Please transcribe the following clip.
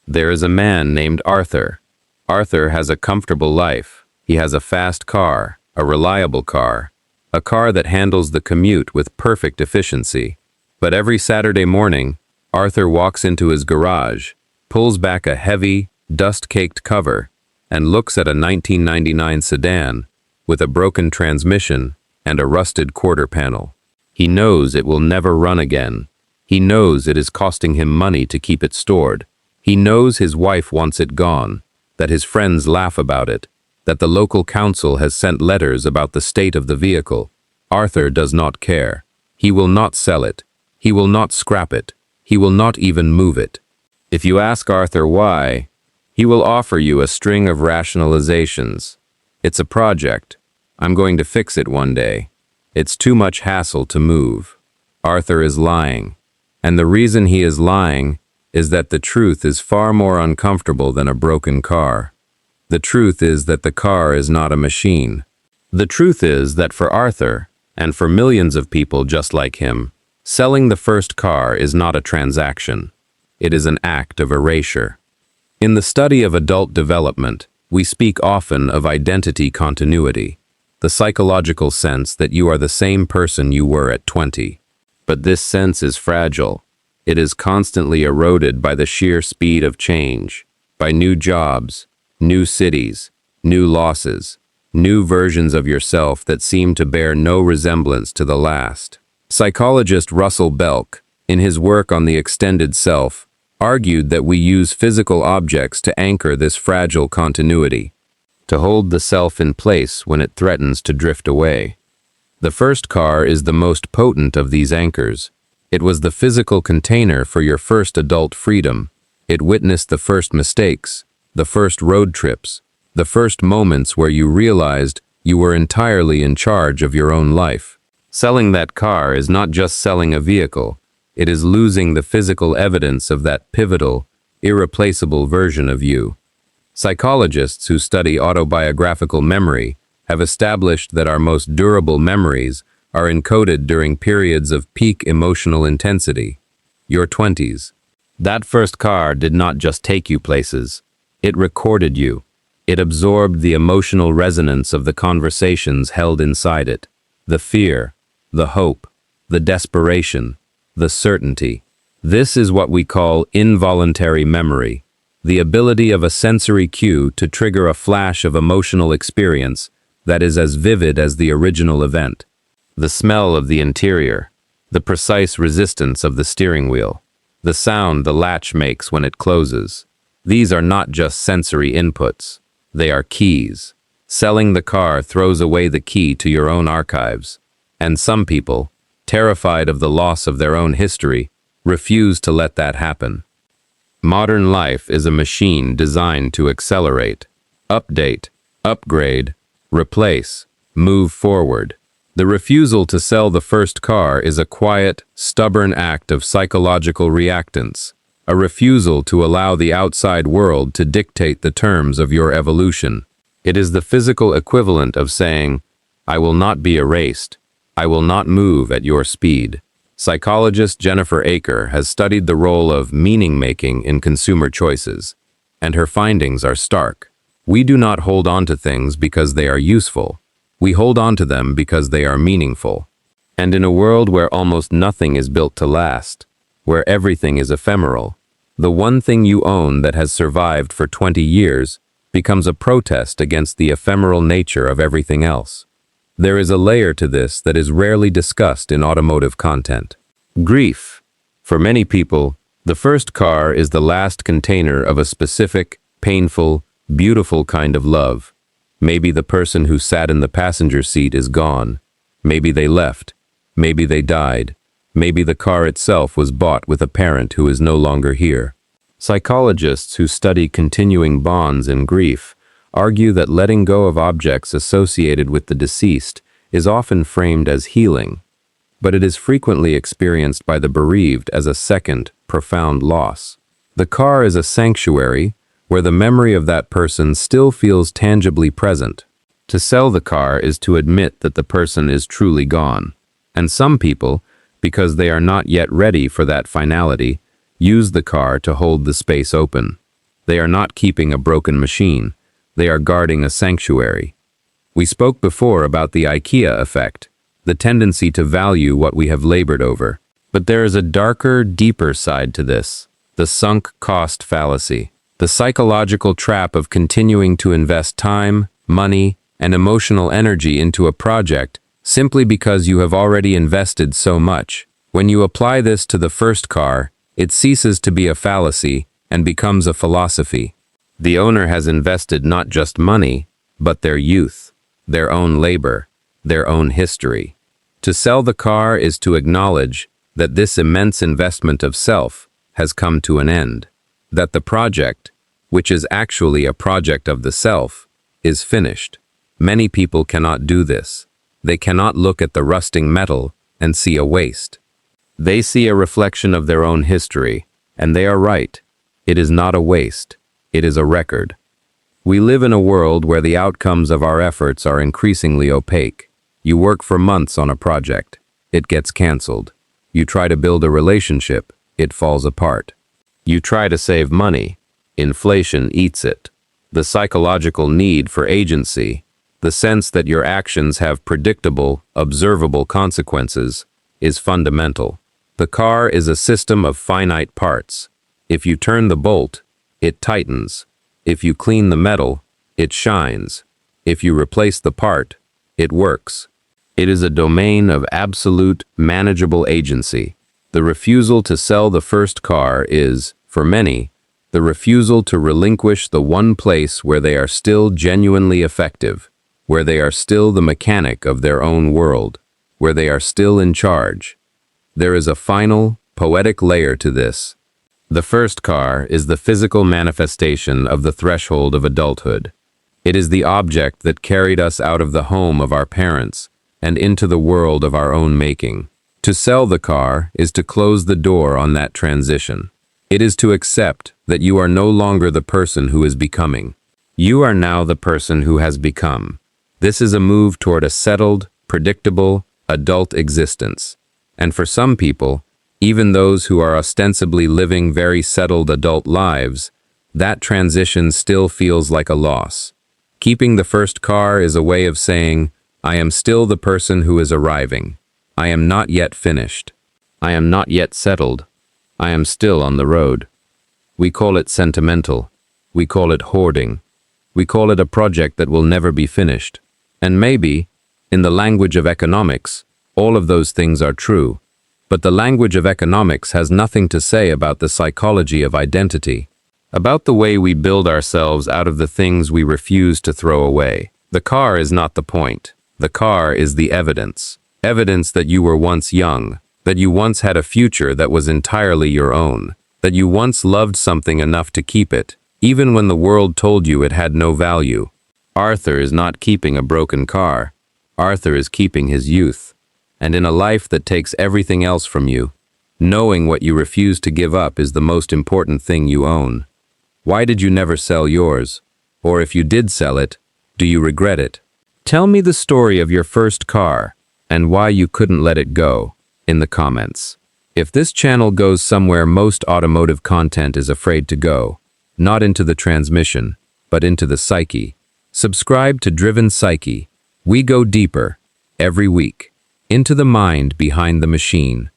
There is a man named Arthur. Arthur has a comfortable life. He has a fast car, a reliable car, a car that handles the commute with perfect efficiency. But every Saturday morning, Arthur walks into his garage, pulls back a heavy, dust-caked cover, and looks at a 1999 sedan with a broken transmission and a rusted quarter panel. He knows it will never run again. He knows it is costing him money to keep it stored. He knows his wife wants it gone, that his friends laugh about it, that the local council has sent letters about the state of the vehicle. Arthur does not care. He will not sell it. He will not scrap it. He will not even move it. If you ask Arthur why, he will offer you a string of rationalizations. It's a project. I'm going to fix it one day. It's too much hassle to move. Arthur is lying. And the reason he is lying is that the truth is far more uncomfortable than a broken car. The truth is that the car is not a machine. The truth is that for Arthur, and for millions of people just like him, selling the first car is not a transaction. It is an act of erasure. In the study of adult development, we speak often of identity continuity, the psychological sense that you are the same person you were at 20. But this sense is fragile. It is constantly eroded by the sheer speed of change, by new jobs, new cities, new losses, new versions of yourself that seem to bear no resemblance to the last. Psychologist Russell Belk, in his work on the extended self, argued that we use physical objects to anchor this fragile continuity, to hold the self in place when it threatens to drift away. The first car is the most potent of these anchors. It was the physical container for your first adult freedom. It witnessed the first mistakes, the first road trips, the first moments where you realized you were entirely in charge of your own life. Selling that car is not just selling a vehicle. It is losing the physical evidence of that pivotal, irreplaceable version of you. Psychologists who study autobiographical memory have established that our most durable memories are encoded during periods of peak emotional intensity. Your 20s. That first car did not just take you places. It recorded you. It absorbed the emotional resonance of the conversations held inside it. The fear, the hope, the desperation, the certainty. This is what we call involuntary memory, the ability of a sensory cue to trigger a flash of emotional experience that is as vivid as the original event. The smell of the interior, the precise resistance of the steering wheel, the sound the latch makes when it closes. These are not just sensory inputs. They are keys. Selling the car throws away the key to your own archives. And some people, terrified of the loss of their own history, refuse to let that happen. Modern life is a machine designed to accelerate, update, upgrade, replace, move forward. The refusal to sell the first car is a quiet, stubborn act of psychological reactance, a refusal to allow the outside world to dictate the terms of your evolution. It is the physical equivalent of saying, "I will not be erased. I will not move at your speed." Psychologist Jennifer Aker has studied the role of meaning-making in consumer choices, and her findings are stark. We do not hold on to things because they are useful. We hold on to them because they are meaningful. And in a world where almost nothing is built to last, where everything is ephemeral, the one thing you own that has survived for 20 years becomes a protest against the ephemeral nature of everything else. There is a layer to this that is rarely discussed in automotive content. Grief. For many people, the first car is the last container of a specific, painful, beautiful kind of love. Maybe the person who sat in the passenger seat is gone. Maybe they left. Maybe they died. Maybe the car itself was bought with a parent who is no longer here. Psychologists who study continuing bonds in grief argue that letting go of objects associated with the deceased is often framed as healing, but it is frequently experienced by the bereaved as a second, profound loss. The car is a sanctuary where the memory of that person still feels tangibly present. To sell the car is to admit that the person is truly gone. And some people, because they are not yet ready for that finality, use the car to hold the space open. They are not keeping a broken machine. They are guarding a sanctuary. We spoke before about the IKEA effect, the tendency to value what we have labored over. But there is a darker, deeper side to this, the sunk cost fallacy, the psychological trap of continuing to invest time, money, and emotional energy into a project simply because you have already invested so much. When you apply this to the first car, it ceases to be a fallacy and becomes a philosophy. The owner has invested not just money, but their youth, their own labor, their own history. To sell the car is to acknowledge that this immense investment of self has come to an end, that the project, which is actually a project of the self, is finished. Many people cannot do this. They cannot look at the rusting metal and see a waste. They see a reflection of their own history, and they are right. It is not a waste. It is a record. We live in a world where the outcomes of our efforts are increasingly opaque. You work for months on a project. It gets canceled. You try to build a relationship. It falls apart. You try to save money. Inflation eats it. The psychological need for agency, the sense that your actions have predictable, observable consequences, is fundamental. The car is a system of finite parts. If you turn the bolt, it tightens. If you clean the metal, it shines. If you replace the part, it works. It is a domain of absolute, manageable agency. The refusal to sell the first car is, for many, the refusal to relinquish the one place where they are still genuinely effective, where they are still the mechanic of their own world, where they are still in charge. There is a final, poetic layer to this. The first car is the physical manifestation of the threshold of adulthood. It is the object that carried us out of the home of our parents and into the world of our own making. To sell the car is to close the door on that transition. It is to accept that you are no longer the person who is becoming. You are now the person who has become. This is a move toward a settled, predictable, adult existence. And for some people, even those who are ostensibly living very settled adult lives, that transition still feels like a loss. Keeping the first car is a way of saying, I am still the person who is arriving. I am not yet finished. I am not yet settled. I am still on the road. We call it sentimental. We call it hoarding. We call it a project that will never be finished. And maybe, in the language of economics, all of those things are true. But the language of economics has nothing to say about the psychology of identity, about the way we build ourselves out of the things we refuse to throw away. The car is not the point. The car is the evidence. Evidence that you were once young, that you once had a future that was entirely your own, that you once loved something enough to keep it, even when the world told you it had no value. Arthur is not keeping a broken car. Arthur is keeping his youth. And in a life that takes everything else from you, knowing what you refuse to give up is the most important thing you own. Why did you never sell yours? Or if you did sell it, do you regret it? Tell me the story of your first car and why you couldn't let it go in the comments. If this channel goes somewhere most automotive content is afraid to go, not into the transmission, but into the psyche, subscribe to Driven Psyche. We go deeper every week into the mind behind the machine.